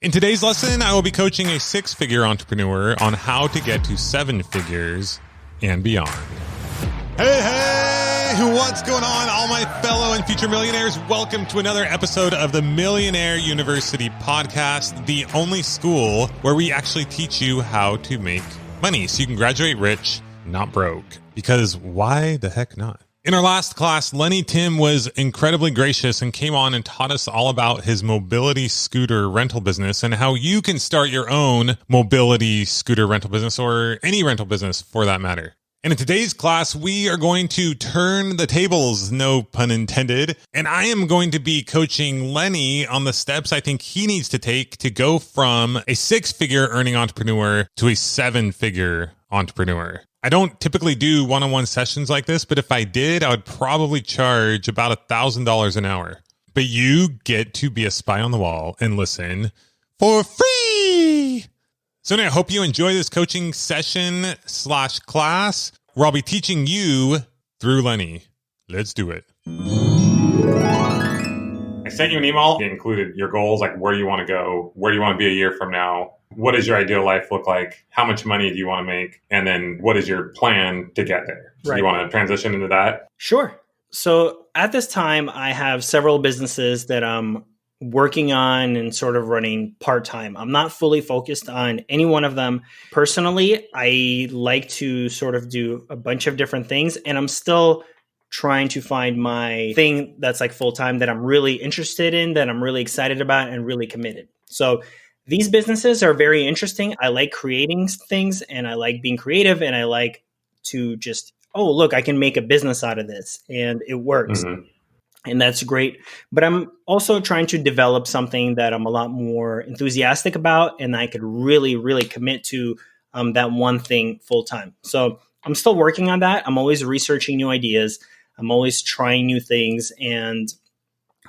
In today's lesson, I will be coaching a six-figure entrepreneur on how to get to seven figures and beyond. Hey, what's going on, all my fellow and future millionaires? Welcome to another episode of the Millionaire University podcast, the only school where we actually teach you how to make money so you can graduate rich, not broke. Because why the heck not? In our last class, Lenny Tim was incredibly gracious and came on and taught us all about his mobility scooter rental business and how you can start your own mobility scooter rental business or any rental business for that matter. And in today's class, we are going to turn the tables, no pun intended, and I am going to be coaching Lenny on the steps I think he needs to take to go from a six-figure earning entrepreneur to a seven-figure entrepreneur. I don't typically do one-on-one sessions like this, but if I did, I would probably charge about $1,000 an hour. But you get to be a spy on the wall and listen for free. So anyway, I hope you enjoy this coaching session / class where I'll be teaching you through Lenny. Let's do it. I sent you an email. It included your goals, like where you want to go, where you want to be a year from now. What does your ideal life look like? How much money do you want to make? And then what is your plan to get there? So you want to transition into that? Sure. So at this time, I have several businesses that I'm working on and sort of running part-time. I'm not fully focused on any one of them. Personally, I like to sort of do a bunch of different things, and I'm still trying to find my thing that's like full-time that I'm really interested in, that I'm really excited about and really committed. So these businesses are very interesting. I like creating things and I like being creative and I like to just, oh, look, I can make a business out of this and it works. Mm-hmm. And that's great. But I'm also trying to develop something that I'm a lot more enthusiastic about and I could really, really commit to that one thing full time. So I'm still working on that. I'm always researching new ideas. I'm always trying new things and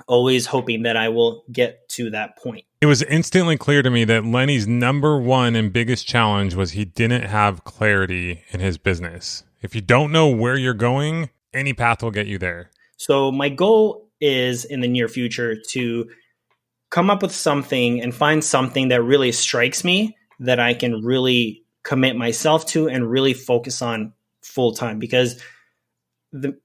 always hoping that I will get to that point. It was instantly clear to me that Lenny's number one and biggest challenge was he didn't have clarity in his business. If you don't know where you're going, any path will get you there. So my goal is in the near future to come up with something and find something that really strikes me that I can really commit myself to and really focus on full time, because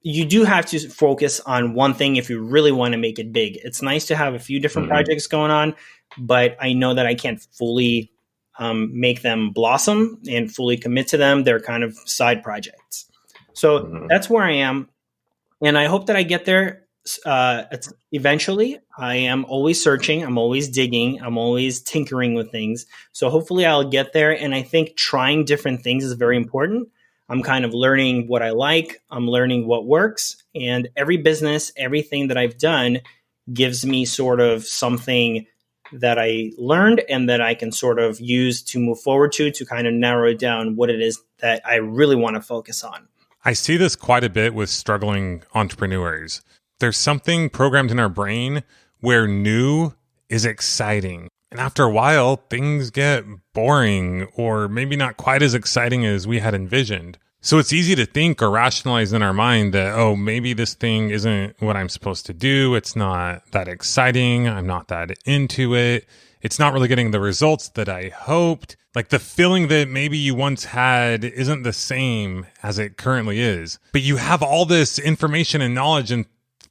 you do have to focus on one thing if you really want to make it big. It's nice to have a few different projects going on, but I know that I can't fully make them blossom and fully commit to them. They're kind of side projects. So that's where I am. And I hope that I get there eventually. I am always searching. I'm always digging. I'm always tinkering with things. So hopefully I'll get there. And I think trying different things is very important. I'm kind of learning what I like. I'm learning what works. And every business, everything that I've done gives me sort of something that I learned and that I can sort of use to move forward to kind of narrow down what it is that I really want to focus on. I see this quite a bit with struggling entrepreneurs. There's something programmed in our brain where new is exciting. And after a while, things get boring or maybe not quite as exciting as we had envisioned. So it's easy to think or rationalize in our mind that, oh, maybe this thing isn't what I'm supposed to do. It's not that exciting. I'm not that into it. It's not really getting the results that I hoped. Like the feeling that maybe you once had isn't the same as it currently is. But you have all this information and knowledge and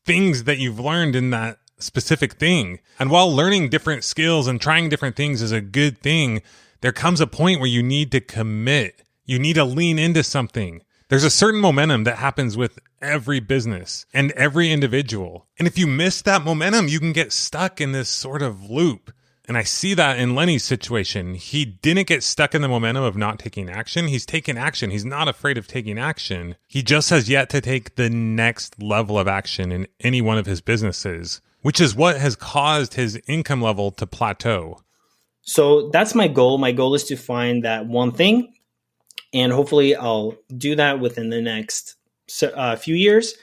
things that you've learned in that specific thing. And while learning different skills and trying different things is a good thing, there comes a point where you need to commit. You need to lean into something. There's a certain momentum that happens with every business and every individual. And if you miss that momentum, you can get stuck in this sort of loop. And I see that in Lenny's situation. He didn't get stuck in the momentum of not taking action. He's taken action. He's not afraid of taking action. He just has yet to take the next level of action in any one of his businesses, which is what has caused his income level to plateau. So that's my goal. My goal is to find that one thing. And hopefully I'll do that within the next few years.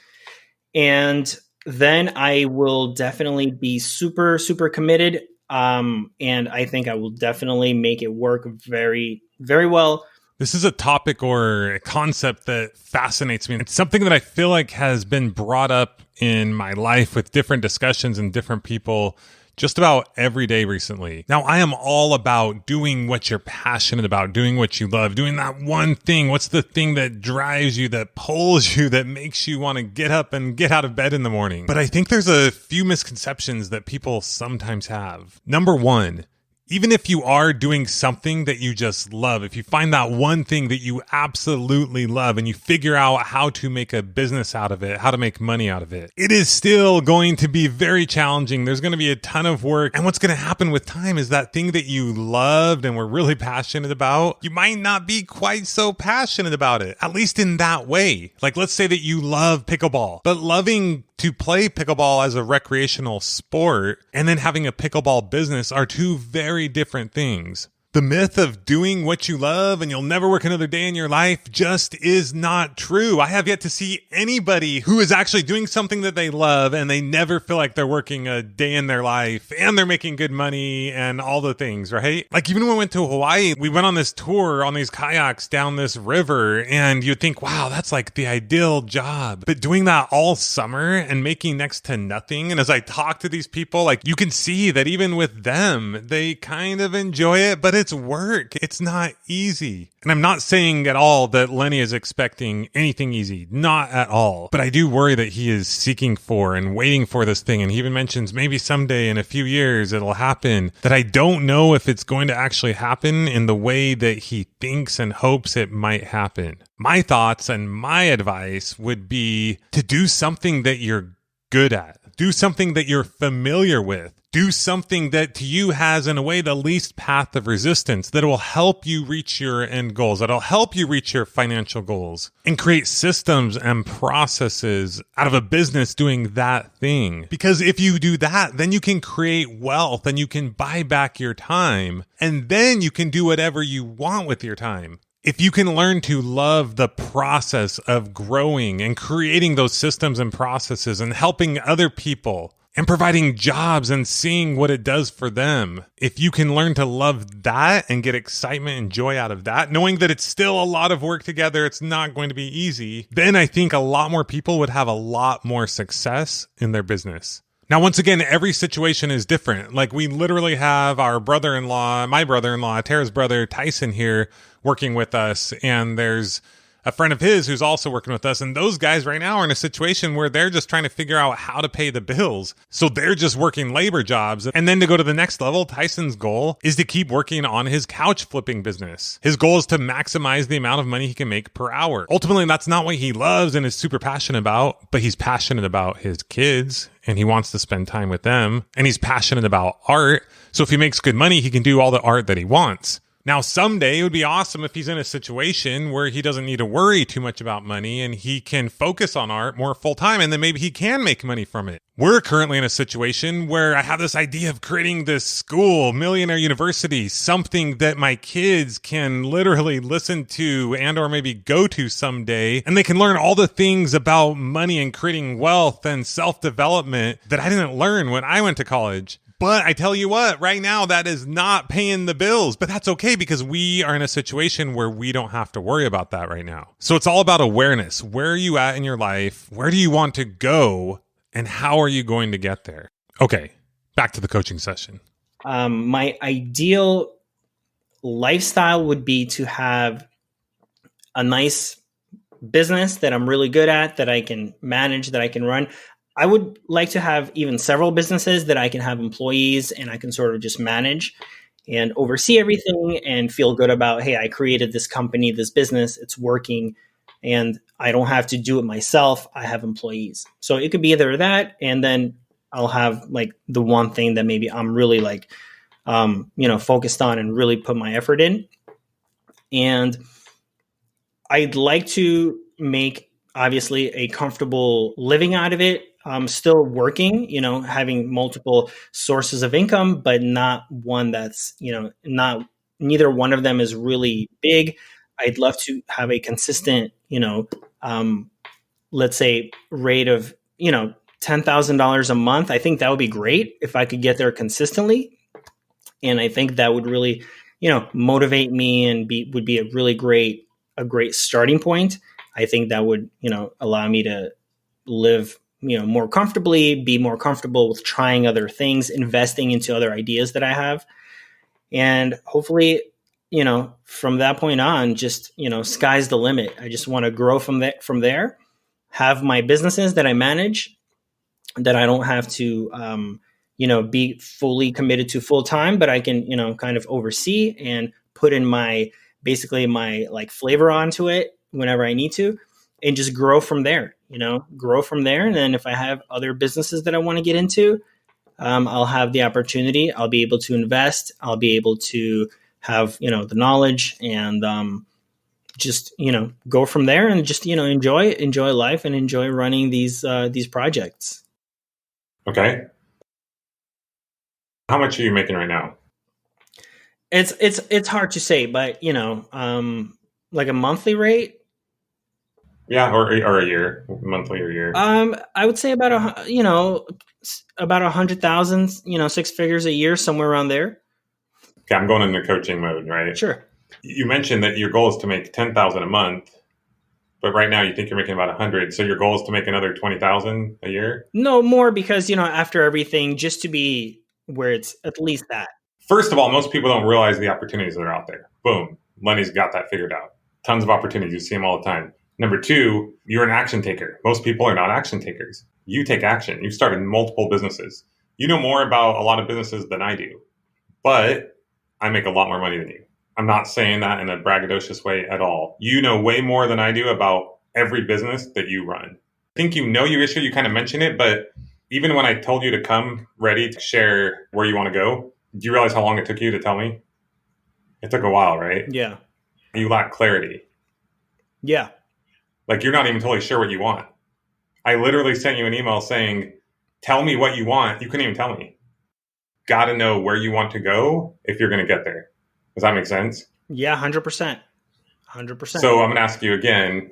And then I will definitely be super, super committed. And I think I will definitely make it work very, very well. This is a topic or a concept that fascinates me. It's something that I feel like has been brought up in my life with different discussions and different people just about every day recently. Now, I am all about doing what you're passionate about, doing what you love, doing that one thing. What's the thing that drives you, that pulls you, that makes you want to get up and get out of bed in the morning? But I think there's a few misconceptions that people sometimes have. Number one, even if you are doing something that you just love, if you find that one thing that you absolutely love and you figure out how to make a business out of it, how to make money out of it, it is still going to be very challenging. There's going to be a ton of work. And what's going to happen with time is that thing that you loved and were really passionate about, you might not be quite so passionate about it, at least in that way. Like, let's say that you love pickleball, but loving to play pickleball as a recreational sport and then having a pickleball business are two very different things. The myth of doing what you love and you'll never work another day in your life just is not true. I have yet to see anybody who is actually doing something that they love and they never feel like they're working a day in their life and they're making good money and all the things, right? Like even when we went to Hawaii, we went on this tour on these kayaks down this river and you'd think, wow, that's like the ideal job. But doing that all summer and making next to nothing. And as I talk to these people, like you can see that even with them, they kind of enjoy it, but it's work. It's not easy. And I'm not saying at all that Lenny is expecting anything easy. Not at all. But I do worry that he is seeking for and waiting for this thing. And he even mentions maybe someday in a few years it'll happen, that I don't know if it's going to actually happen in the way that he thinks and hopes it might happen. My thoughts and my advice would be to do something that you're good at. Do something that you're familiar with. Do something that to you has, in a way, the least path of resistance that will help you reach your end goals, that'll help you reach your financial goals, and create systems and processes out of a business doing that thing. Because if you do that, then you can create wealth and you can buy back your time, and then you can do whatever you want with your time. If you can learn to love the process of growing and creating those systems and processes and helping other people and providing jobs and seeing what it does for them, if you can learn to love that and get excitement and joy out of that, knowing that it's still a lot of work together, it's not going to be easy, then I think a lot more people would have a lot more success in their business. Now, once again, every situation is different. Like we literally have our brother-in-law, my brother-in-law, Tara's brother, Tyson here working with us. And there's a friend of his who's also working with us. And those guys right now are in a situation where they're just trying to figure out how to pay the bills. So they're just working labor jobs. And then to go to the next level, Tyson's goal is to keep working on his couch flipping business. His goal is to maximize the amount of money he can make per hour. Ultimately, that's not what he loves and is super passionate about, but he's passionate about his kids and he wants to spend time with them. And he's passionate about art. So if he makes good money, he can do all the art that he wants. Now, someday it would be awesome if he's in a situation where he doesn't need to worry too much about money and he can focus on art more full time, and then maybe he can make money from it. We're currently in a situation where I have this idea of creating this school, Millionaire University, something that my kids can literally listen to and or maybe go to someday, and they can learn all the things about money and creating wealth and self-development that I didn't learn when I went to college. But I tell you what, right now that is not paying the bills, but that's okay because we are in a situation where we don't have to worry about that right now. So it's all about awareness. Where are you at in your life? Where do you want to go? And how are you going to get there? Okay, back to the coaching session. My ideal lifestyle would be to have a nice business that I'm really good at, that I can manage, that I can run. I would like to have even several businesses that I can have employees and I can sort of just manage and oversee everything and feel good about, hey, I created this company, this business, it's working, and I don't have to do it myself. I have employees. So it could be either that, and then I'll have like the one thing that maybe I'm really like, focused on and really put my effort in. And I'd like to make obviously a comfortable living out of it. I'm still working, having multiple sources of income, but not one that's, neither one of them is really big. I'd love to have a consistent, let's say rate of, $10,000 a month. I think that would be great if I could get there consistently. And I think that would really, motivate me and would be a great starting point. I think that would, allow me to live more comfortably, be more comfortable with trying other things, investing into other ideas that I have. And hopefully, from that point on, just, sky's the limit. I just want to grow from there, have my businesses that I manage that I don't have to, be fully committed to full time, but I can, kind of oversee and put in basically my like flavor onto it whenever I need to, and just grow from there, grow from there. And then if I have other businesses that I want to get into, I'll have the opportunity. I'll be able to invest. I'll be able to have, the knowledge and, just, go from there and just, enjoy life and enjoy running these projects. Okay. How much are you making right now? It's hard to say, but like a monthly rate. Yeah. Or a year, monthly or year. I would say about 100,000, 6 figures a year, somewhere around there. Okay. I'm going into coaching mode, right? Sure. You mentioned that your goal is to make 10,000 a month, but right now you think you're making about 100. So your goal is to make another 20,000 a year? No, more, because, after everything, just to be where it's at least that. First of all, most people don't realize the opportunities that are out there. Boom. Lenny's got that figured out. Tons of opportunities. You see them all the time. Number two, you're an action taker. Most people are not action takers. You take action. You've started multiple businesses. You know more about a lot of businesses than I do, but I make a lot more money than you. I'm not saying that in a braggadocious way at all. You know way more than I do about every business that you run. I think you know your issue. You kind of mentioned it, but even when I told you to come ready to share where you want to go, do you realize how long it took you to tell me? It took a while, right? Yeah. You lack clarity. Yeah. Like you're not even totally sure what you want. I literally sent you an email saying, tell me what you want. You couldn't even tell me. Got to know where you want to go if you're going to get there. Does that make sense? Yeah, 100%. 100%. So I'm going to ask you again,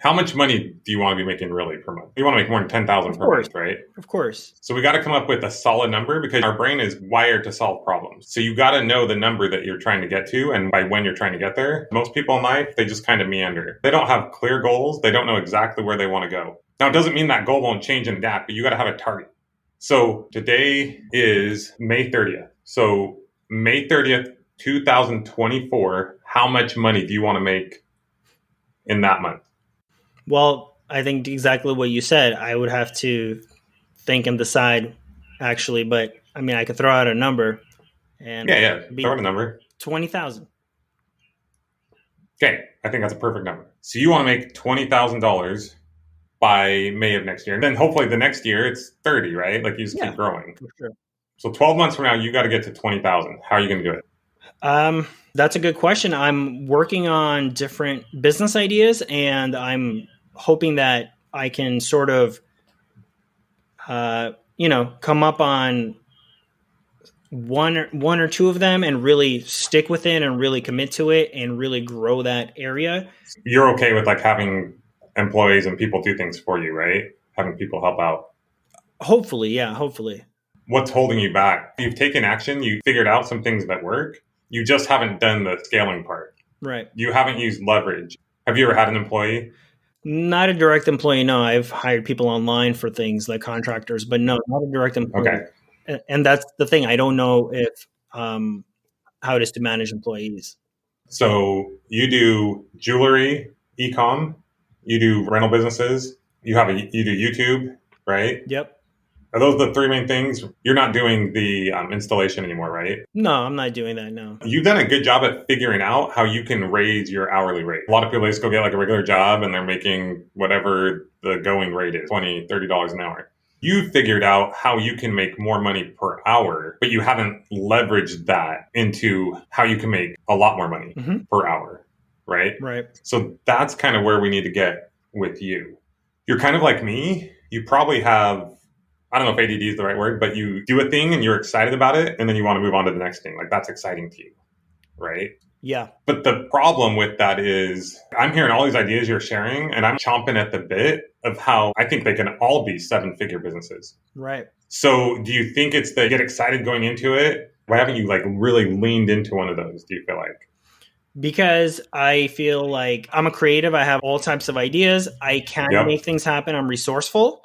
how much money do you want to be making really per month? You want to make more than 10,000 per month, right? Of course. So we got to come up with a solid number because our brain is wired to solve problems. So you got to know the number that you're trying to get to and by when you're trying to get there. Most people in life, they just kind of meander. They don't have clear goals. They don't know exactly where they want to go. Now, it doesn't mean that goal won't change and adapt, but you got to have a target. So today is May 30th. So May 30th, 2024, how much money do you want to make in that month? Well, I think exactly what you said. I would have to think and decide, actually. But I mean, I could throw out a number. And yeah, throw out a number. 20,000. Okay, I think that's a perfect number. So you want to make $20,000 by May of next year, and then hopefully the next year it's 30, right? Like you just keep growing. For sure. So 12 months from now, you got to get to 20,000. How are you going to do it? That's a good question. I'm working on different business ideas, and I'm hoping that I can sort of, come up on one or two of them and really stick with it and really commit to it and really grow that area. You're okay with like having employees and people do things for you, right? Having people help out. Hopefully. Yeah. Hopefully. What's holding you back? You've taken action. You figured out some things that work. You just haven't done the scaling part. Right. You haven't used leverage. Have you ever had an employee? Not a direct employee. No, I've hired people online for things like contractors, but no, not a direct employee. Okay. And that's the thing. I don't know if how it is to manage employees. So you do jewelry, e-com, you do rental businesses, you do YouTube, right? Yep. Are those the three main things? You're not doing the installation anymore, right? No, I'm not doing that, no. You've done a good job at figuring out how you can raise your hourly rate. A lot of people just go get like a regular job and they're making whatever the going rate is, $20, $30 an hour. You figured out how you can make more money per hour, but you haven't leveraged that into how you can make a lot more money per hour, right? Right. So that's kind of where we need to get with you. You're kind of like me. You probably have, I don't know if ADD is the right word, but you do a thing and you're excited about it and then you want to move on to the next thing. Like that's exciting to you, right? Yeah. But the problem with that is I'm hearing all these ideas you're sharing and I'm chomping at the bit of how I think they can all be 7-figure businesses. Right. So do you think it's the get excited going into it? Why haven't you like really leaned into one of those, do you feel like? Because I feel like I'm a creative. I have all types of ideas. I can make things happen. I'm resourceful.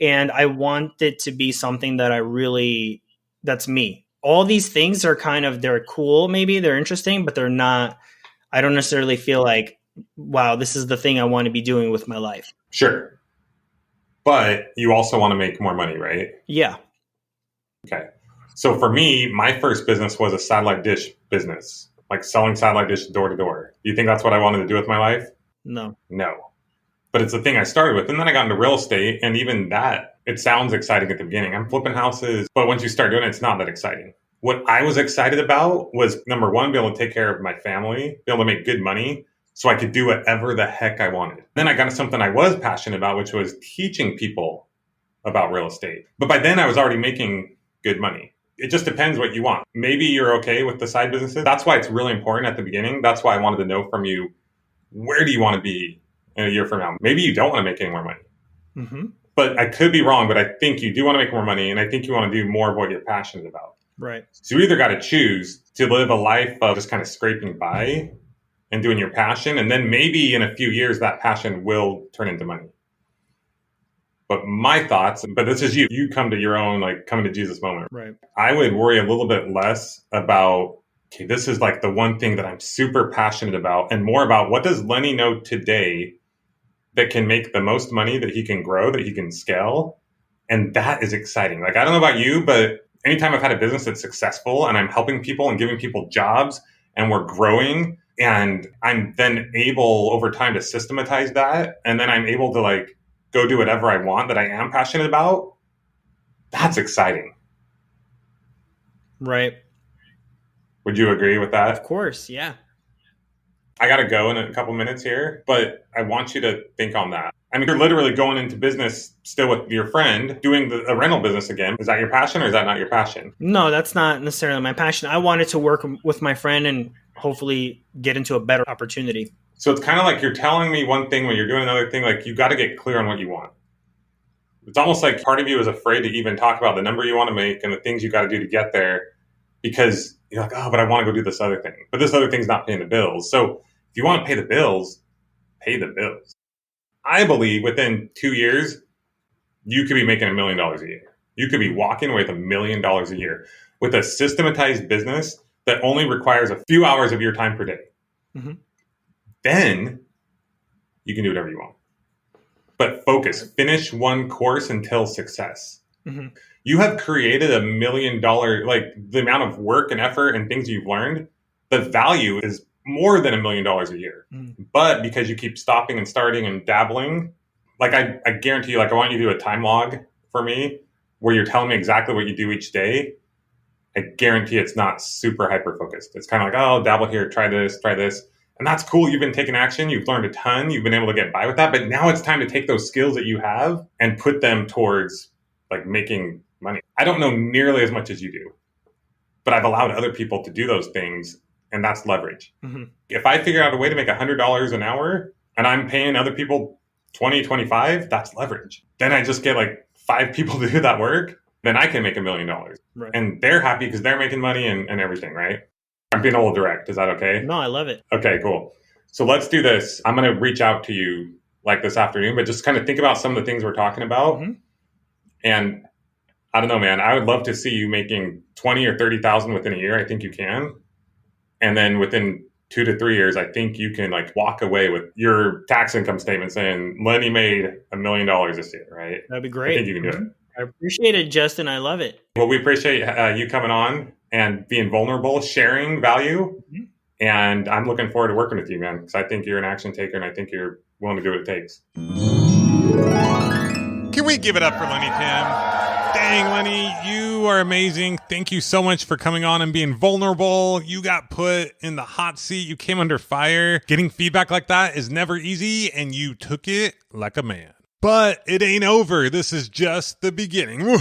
And I want it to be something that that's me. All these things are they're cool, maybe they're interesting, but they're not, I don't necessarily feel like, wow, this is the thing I want to be doing with my life. Sure. But you also want to make more money, right? Yeah. Okay. So for me, my first business was a satellite dish business, like selling satellite dish door to door. Do you think that's what I wanted to do with my life? No. No. But it's the thing I started with. And then I got into real estate. And even that, it sounds exciting at the beginning. I'm flipping houses. But once you start doing it, it's not that exciting. What I was excited about was, number one, be able to take care of my family, be able to make good money so I could do whatever the heck I wanted. Then I got into something I was passionate about, which was teaching people about real estate. But by then I was already making good money. It just depends what you want. Maybe you're okay with the side businesses. That's why it's really important at the beginning. That's why I wanted to know from you, where do you want to be in a year from now? Maybe you don't want to make any more money. Mm-hmm. But I could be wrong, but I think you do want to make more money, and I think you want to do more of what you're passionate about. Right. So you either got to choose to live a life of just kind of scraping by and doing your passion, and then maybe in a few years that passion will turn into money. But my thoughts, but this is you come to your own, like, coming to Jesus moment. Right. I would worry a little bit less about, okay, this is like the one thing that I'm super passionate about, and more about what does Lenny know today that can make the most money, that he can grow, that he can scale. And that is exciting. Like, I don't know about you, but anytime I've had a business that's successful and I'm helping people and giving people jobs and we're growing, and I'm then able over time to systematize that, and then I'm able to like go do whatever I want that I am passionate about, that's exciting. Right. Would you agree with that? Of course. Yeah. I got to go in a couple minutes here, but I want you to think on that. I mean, you're literally going into business still with your friend, doing a rental business again. Is that your passion, or is that not your passion? No, that's not necessarily my passion. I wanted to work with my friend and hopefully get into a better opportunity. So it's kind of like you're telling me one thing when you're doing another thing. Like, you got to get clear on what you want. It's almost like part of you is afraid to even talk about the number you want to make and the things you got to do to get there, because you're like, oh, but I want to go do this other thing. But this other thing's not paying the bills. So if you want to pay the bills, pay the bills. I believe within 2 years, you could be making $1 million a year. You could be walking away with $1 million a year with a systematized business that only requires a few hours of your time per day. Mm-hmm. Then you can do whatever you want. But focus. Finish one course until success. Mm-hmm. You have created $1 million, like the amount of work and effort and things you've learned, the value is more than $1 million a year. Mm-hmm. But because you keep stopping and starting and dabbling, like I guarantee you, like I want you to do a time log for me where you're telling me exactly what you do each day. I guarantee it's not super hyper-focused. It's kind of like, oh, dabble here, try this. And that's cool. You've been taking action. You've learned a ton. You've been able to get by with that. But now it's time to take those skills that you have and put them towards like making money. I don't know nearly as much as you do, but I've allowed other people to do those things, and that's leverage. Mm-hmm. If I figure out a way to make $100 an hour and I'm paying other people 20, 25, that's leverage. Then I just get like 5 people to do that work. Then I can make $1 million. Right. And they're happy because they're making money and everything, right? I'm being a little direct. Is that okay? No, I love it. Okay, cool. So let's do this. I'm going to reach out to you like this afternoon, but just kind of think about some of the things we're talking about. Mm-hmm. And I don't know, man, I would love to see you making 20 or 30,000 within a year. I think you can. And then within 2 to 3 years, I think you can like walk away with your tax income statement saying Lenny made $1 million this year, right? That'd be great. I think you can do it. I appreciate it, Justin. I love it. Well, we appreciate you coming on and being vulnerable, sharing value. Mm-hmm. And I'm looking forward to working with you, man, because I think you're an action taker and I think you're willing to do what it takes. Can we give it up for Lenny Tim? Dang, Lenny, you are amazing. Thank you so much for coming on and being vulnerable. You got put in the hot seat. You came under fire. Getting feedback like that is never easy, and you took it like a man. But it ain't over. This is just the beginning.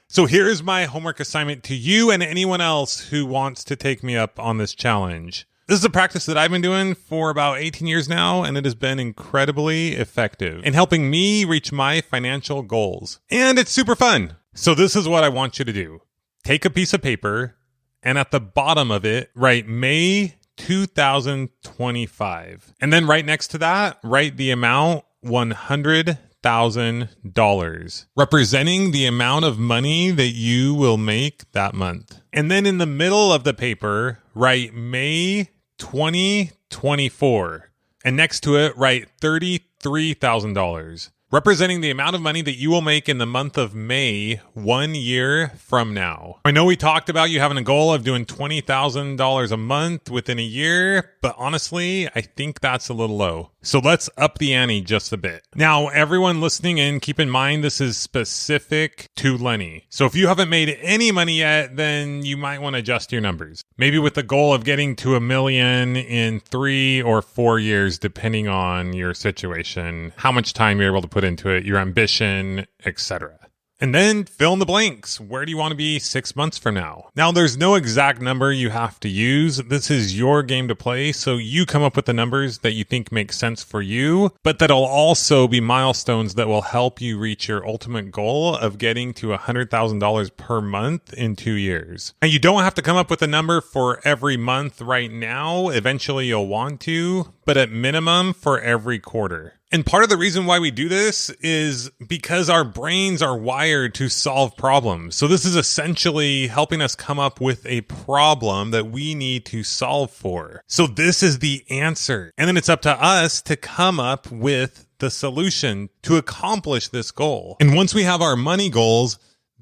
So here's my homework assignment to you and anyone else who wants to take me up on this challenge. This is a practice that I've been doing for about 18 years now, and it has been incredibly effective in helping me reach my financial goals. And it's super fun. So this is what I want you to do. Take a piece of paper, and at the bottom of it, write May 2025. And then right next to that, write the amount $100,000. $100,000, representing the amount of money that you will make that month. And then in the middle of the paper, write May 2024. And next to it, write $33,000, representing the amount of money that you will make in the month of May 1 year from now. I know we talked about you having a goal of doing $20,000 a month within a year, but honestly, I think that's a little low. So let's up the ante just a bit. Now, everyone listening in, keep in mind this is specific to Lenny. So if you haven't made any money yet, then you might want to adjust your numbers. Maybe with the goal of getting to $1 million in 3 or 4 years, depending on your situation, how much time you're able to put into it, your ambition, etc. And then fill in the blanks. Where do you want to be 6 months from now? Now, there's no exact number you have to use. This is your game to play, so you come up with the numbers that you think make sense for you, but that'll also be milestones that will help you reach your ultimate goal of getting to $100,000 per month in 2 years. Now, you don't have to come up with a number for every month right now. Eventually, you'll want to, but at minimum for every quarter. And part of the reason why we do this is because our brains are wired to solve problems. So this is essentially helping us come up with a problem that we need to solve for. So this is the answer. And then it's up to us to come up with the solution to accomplish this goal. And once we have our money goals,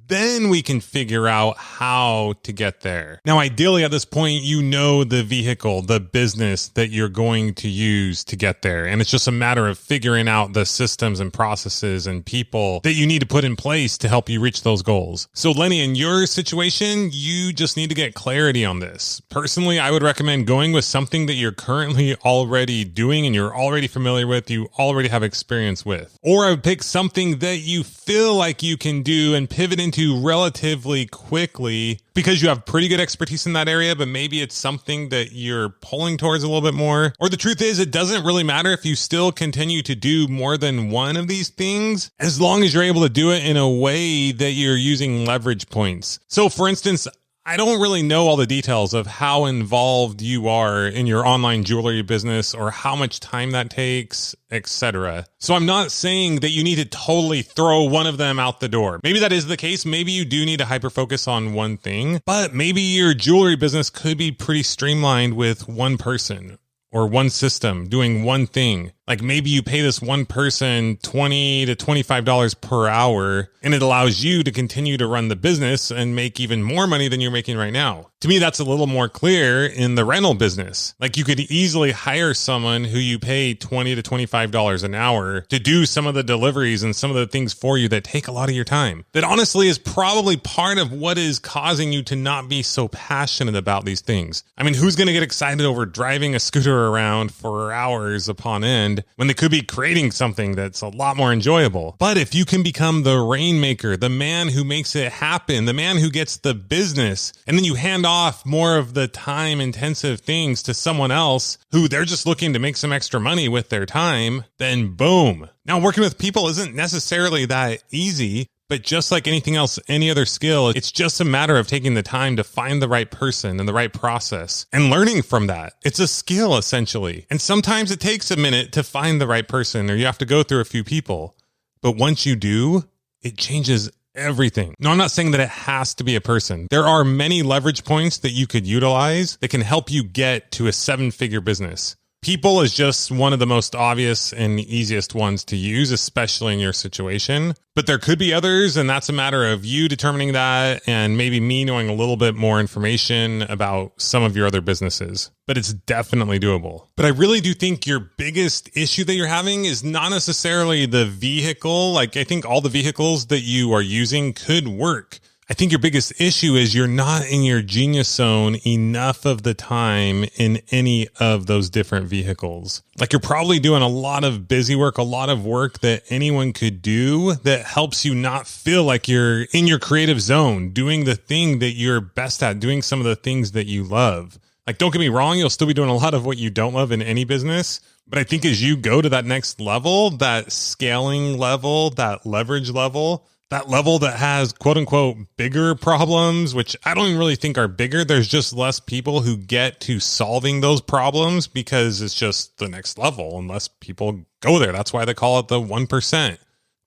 then we can figure out how to get there. Now, ideally at this point, you know the vehicle, the business that you're going to use to get there. And it's just a matter of figuring out the systems and processes and people that you need to put in place to help you reach those goals. So Lenny, in your situation, you just need to get clarity on this. Personally, I would recommend going with something that you're currently already doing and you're already familiar with, you already have experience with. Or I would pick something that you feel like you can do and pivot into relatively quickly because you have pretty good expertise in that area, but maybe it's something that you're pulling towards a little bit more. Or the truth is, it doesn't really matter if you still continue to do more than one of these things, as long as you're able to do it in a way that you're using leverage points. So for instance, I don't really know all the details of how involved you are in your online jewelry business or how much time that takes, etc. So I'm not saying that you need to totally throw one of them out the door. Maybe that is the case. Maybe you do need to hyper focus on one thing, but maybe your jewelry business could be pretty streamlined with one person or one system doing one thing. Like maybe you pay this one person $20 to $25 per hour, and it allows you to continue to run the business and make even more money than you're making right now. To me, that's a little more clear in the rental business. Like you could easily hire someone who you pay $20 to $25 an hour to do some of the deliveries and some of the things for you that take a lot of your time. That honestly is probably part of what is causing you to not be so passionate about these things. I mean, who's going to get excited over driving a scooter around for hours upon end when they could be creating something that's a lot more enjoyable? But if you can become the rainmaker, the man who makes it happen, the man who gets the business, and then you hand off more of the time intensive things to someone else who they're just looking to make some extra money with their time, then boom. Now, working with people isn't necessarily that easy. But just like anything else, any other skill, it's just a matter of taking the time to find the right person and the right process and learning from that. It's a skill, essentially. And sometimes it takes a minute to find the right person, or you have to go through a few people. But once you do, it changes everything. No, I'm not saying that it has to be a person. There are many leverage points that you could utilize that can help you get to a 7-figure business. People is just one of the most obvious and easiest ones to use, especially in your situation. But there could be others, and that's a matter of you determining that and maybe me knowing a little bit more information about some of your other businesses. But it's definitely doable. But I really do think your biggest issue that you're having is not necessarily the vehicle. Like, I think all the vehicles that you are using could work. I think your biggest issue is you're not in your genius zone enough of the time in any of those different vehicles. Like you're probably doing a lot of busy work, a lot of work that anyone could do that helps you not feel like you're in your creative zone, doing the thing that you're best at, doing some of the things that you love. Like, don't get me wrong, you'll still be doing a lot of what you don't love in any business. But I think as you go to that next level, that scaling level, that leverage level, that level that has quote unquote bigger problems, which I don't even really think are bigger. There's just less people who get to solving those problems because it's just the next level and less people go there. That's why they call it the 1%.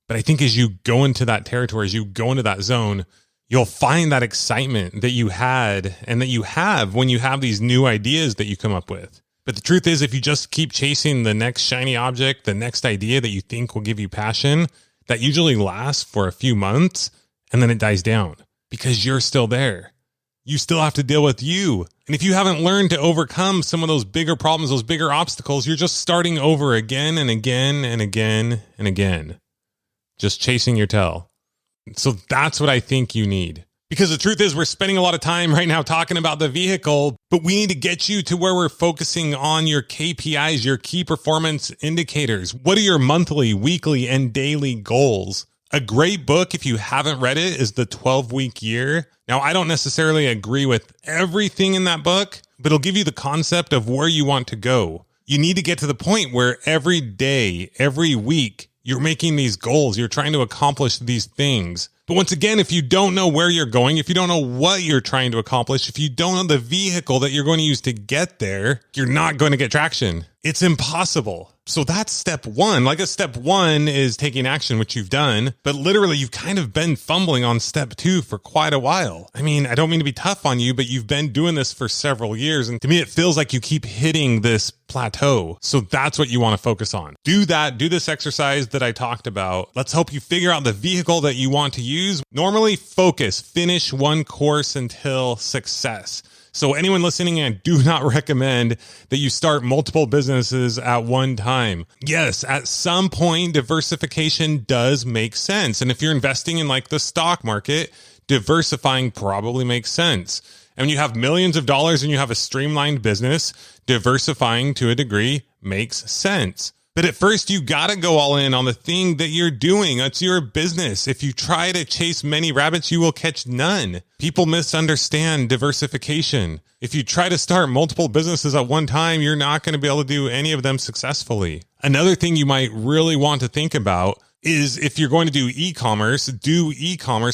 But I think as you go into that territory, as you go into that zone, you'll find that excitement that you had and that you have when you have these new ideas that you come up with. But the truth is, if you just keep chasing the next shiny object, the next idea that you think will give you passion, that usually lasts for a few months and then it dies down because you're still there. You still have to deal with you. And if you haven't learned to overcome some of those bigger problems, those bigger obstacles, you're just starting over again and again and again and again, just chasing your tail. So that's what I think you need. Because the truth is, we're spending a lot of time right now talking about the vehicle, but we need to get you to where we're focusing on your KPIs, your key performance indicators. What are your monthly, weekly, and daily goals? A great book, if you haven't read it, is The 12-Week Year. Now, I don't necessarily agree with everything in that book, but it'll give you the concept of where you want to go. You need to get to the point where every day, every week, you're making these goals. You're trying to accomplish these things. But once again, if you don't know where you're going, if you don't know what you're trying to accomplish, if you don't know the vehicle that you're going to use to get there, you're not going to get traction. It's impossible. So that's step one. Like a step one is taking action, which you've done, but literally you've kind of been fumbling on step two for quite a while. I mean, I don't mean to be tough on you, but you've been doing this for several years. And to me, it feels like you keep hitting this plateau. So that's what you want to focus on. Do that. Do this exercise that I talked about. Let's hope you figure out the vehicle that you want to use. Normally focus, finish one course until success. So anyone listening, I do not recommend that you start multiple businesses at one time. Yes, at some point, diversification does make sense. And if you're investing in like the stock market, diversifying probably makes sense. And when you have millions of dollars and you have a streamlined business, diversifying to a degree makes sense. But at first, you got to go all in on the thing that you're doing. It's your business. If you try to chase many rabbits, you will catch none. People misunderstand diversification. If you try to start multiple businesses at one time, you're not going to be able to do any of them successfully. Another thing you might really want to think about is if you're going to do e-commerce,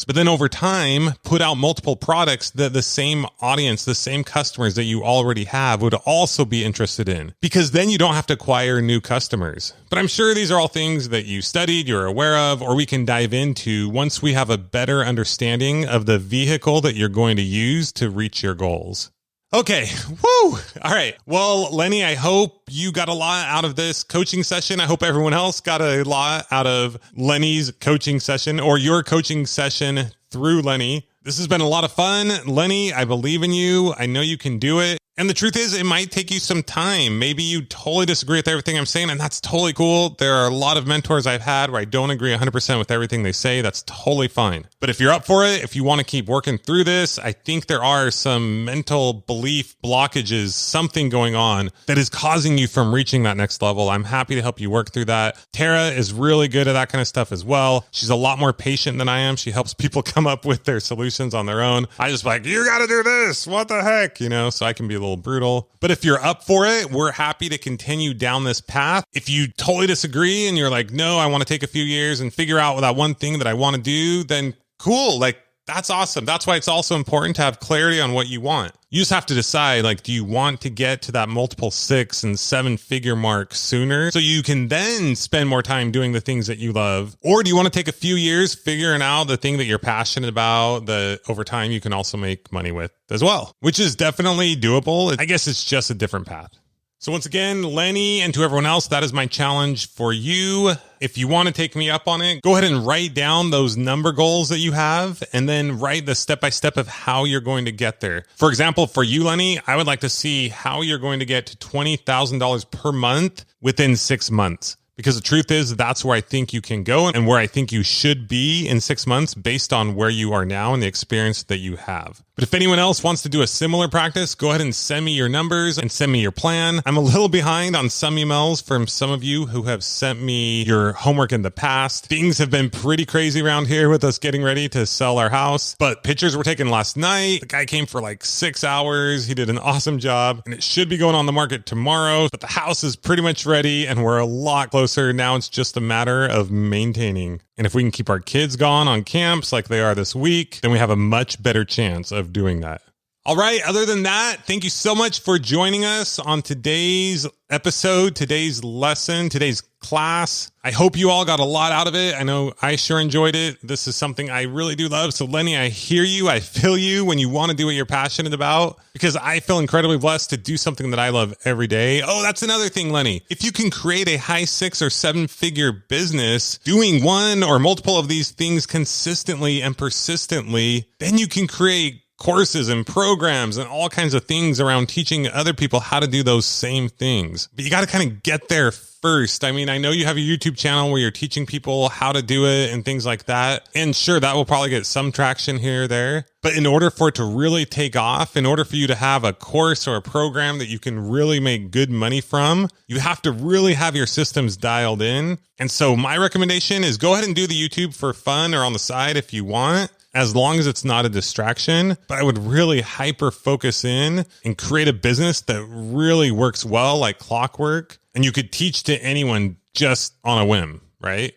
but then over time, put out multiple products that the same audience, the same customers that you already have would also be interested in, because then you don't have to acquire new customers. But I'm sure these are all things that you studied, you're aware of, or we can dive into once we have a better understanding of the vehicle that you're going to use to reach your goals. Okay. Woo. All right. Well, Lenny, I hope you got a lot out of this coaching session. I hope everyone else got a lot out of Lenny's coaching session or your coaching session through Lenny. This has been a lot of fun. Lenny, I believe in you. I know you can do it. And the truth is, it might take you some time. Maybe you totally disagree with everything I'm saying, and that's totally cool. There are a lot of mentors I've had where I don't agree 100% with everything they say. That's totally fine. But if you're up for it, if you want to keep working through this, I think there are some mental belief blockages, something going on that is causing you from reaching that next level. I'm happy to help you work through that. Tara is really good at that kind of stuff as well. She's a lot more patient than I am. She helps people come up with their solutions on their own. I just like, you got to do this. What the heck? So I can be a little brutal. But if you're up for it, we're happy to continue down this path. If you totally disagree and you're like, no, I want to take a few years and figure out that one thing that I want to do, then cool. That's awesome. That's why it's also important to have clarity on what you want. You just have to decide, do you want to get to that multiple 6 and 7 figure mark sooner so you can then spend more time doing the things that you love? Or do you want to take a few years figuring out the thing that you're passionate about that over time you can also make money with as well, which is definitely doable. I guess it's just a different path. So once again, Lenny, and to everyone else, that is my challenge for you. If you want to take me up on it, go ahead and write down those number goals that you have and then write the step-by-step of how you're going to get there. For example, for you, Lenny, I would like to see how you're going to get to $20,000 per month within 6 months. Because the truth is, that's where I think you can go and where I think you should be in 6 months based on where you are now and the experience that you have. But if anyone else wants to do a similar practice, go ahead and send me your numbers and send me your plan. I'm a little behind on some emails from some of you who have sent me your homework in the past. Things have been pretty crazy around here with us getting ready to sell our house, but pictures were taken last night. The guy came for 6 hours. He did an awesome job and it should be going on the market tomorrow, but the house is pretty much ready and we're a lot closer. Now it's just a matter of maintaining. And if we can keep our kids gone on camps like they are this week, then we have a much better chance of doing that. All right. Other than that, thank you so much for joining us on today's episode, today's lesson, today's class. I hope you all got a lot out of it. I know I sure enjoyed it. This is something I really do love. So Lenny, I hear you. I feel you when you want to do what you're passionate about, because I feel incredibly blessed to do something that I love every day. Oh, that's another thing, Lenny. If you can create a high 6 or 7 figure business doing one or multiple of these things consistently and persistently, then you can create courses and programs and all kinds of things around teaching other people how to do those same things. But you got to kind of get there first. I mean, I know you have a YouTube channel where you're teaching people how to do it and things like that. And sure, that will probably get some traction here or there. But in order for it to really take off, in order for you to have a course or a program that you can really make good money from, you have to really have your systems dialed in. And so my recommendation is go ahead and do the YouTube for fun or on the side if you want, as long as it's not a distraction. But I would really hyper focus in and create a business that really works well like clockwork, and you could teach to anyone just on a whim, right?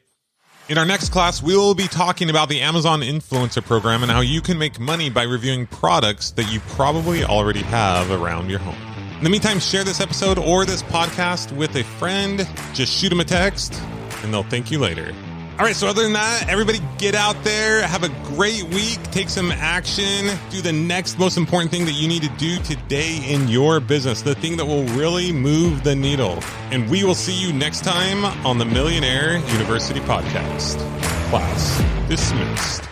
In our next class, we will be talking about the Amazon Influencer Program and how you can make money by reviewing products that you probably already have around your home. In the meantime, share this episode or this podcast with a friend. Just shoot them a text and they'll thank you later. All right, so other than that, everybody get out there, have a great week, take some action, do the next most important thing that you need to do today in your business, the thing that will really move the needle. And we will see you next time on the Millionaire University Podcast. Class dismissed.